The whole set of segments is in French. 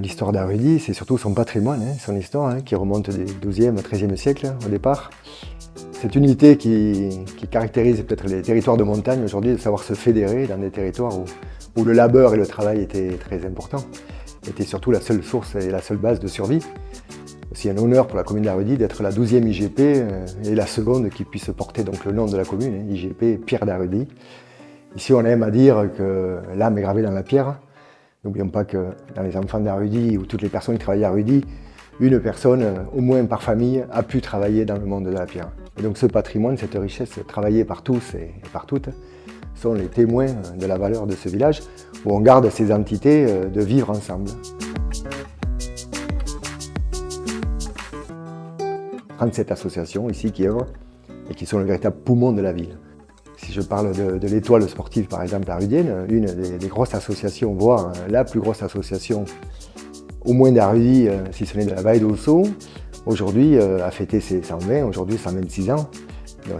L'histoire d'Arudy, c'est surtout son patrimoine, son histoire, qui remonte du XIIe, XIIIe siècle au départ. Cette unité qui caractérise peut-être les territoires de montagne aujourd'hui, de savoir se fédérer dans des territoires où le labeur et le travail étaient très importants, était surtout la seule source et la seule base de survie. Aussi un honneur pour la commune d'Arudy d'être la 12e IGP et la seconde qui puisse porter donc le nom de la commune, IGP Pierre d'Arudy. Ici on aime à dire que l'âme est gravée dans la pierre. N'oublions pas que dans les enfants d'Arudy ou toutes les personnes qui travaillent à Arudy, une personne, au moins par famille, a pu travailler dans le monde de la pierre. Et donc ce patrimoine, cette richesse travaillée par tous et par toutes, sont les témoins de la valeur de ce village où on garde ces entités de vivre ensemble. 37 associations ici qui œuvrent et qui sont le véritable poumon de la ville. Si je parle de l'étoile sportive par exemple arudienne, une des grosses associations, voire la plus grosse association au moins d'Arudy, si ce n'est de la Vallée d'Ossau, aujourd'hui a fêté ses 120, aujourd'hui 126 ans,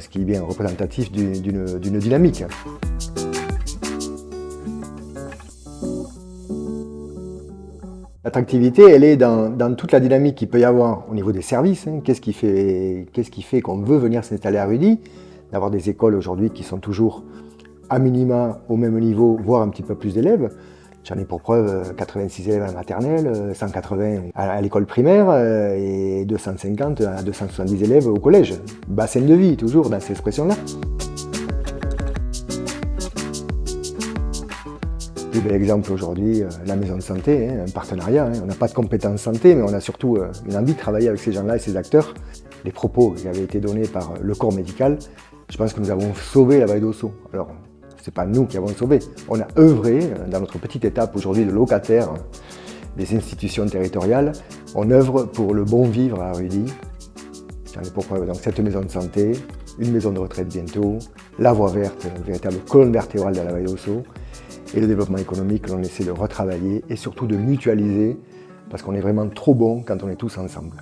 ce qui est bien représentatif d'une dynamique. L'attractivité, elle est dans toute la dynamique qu'il peut y avoir au niveau des services. Qu'est-ce qui fait qu'on veut venir s'installer à Arudy? D'avoir des écoles aujourd'hui qui sont toujours à minima au même niveau, voire un petit peu plus d'élèves. J'en ai pour preuve 86 élèves à la maternelle, 180 à l'école primaire et 250 à 270 élèves au collège. Bassin de vie, toujours dans cette expression-là. Le plus bel exemple aujourd'hui, la maison de santé, un partenariat. On n'a pas de compétences santé, mais on a surtout une envie de travailler avec ces gens-là et ces acteurs. Les propos qui avaient été donnés par le corps médical, je pense que nous avons sauvé la Vallée d'Ossau. Alors, ce n'est pas nous qui avons sauvé. On a œuvré dans notre petite étape aujourd'hui de locataire des institutions territoriales. On œuvre pour le bon vivre à Arudy. J'en ai pour preuve donc cette maison de santé, une maison de retraite bientôt, la voie verte, une véritable colonne vertébrale de la Vallée d'Ossau, et le développement économique que l'on essaie de retravailler et surtout de mutualiser parce qu'on est vraiment trop bon quand on est tous ensemble.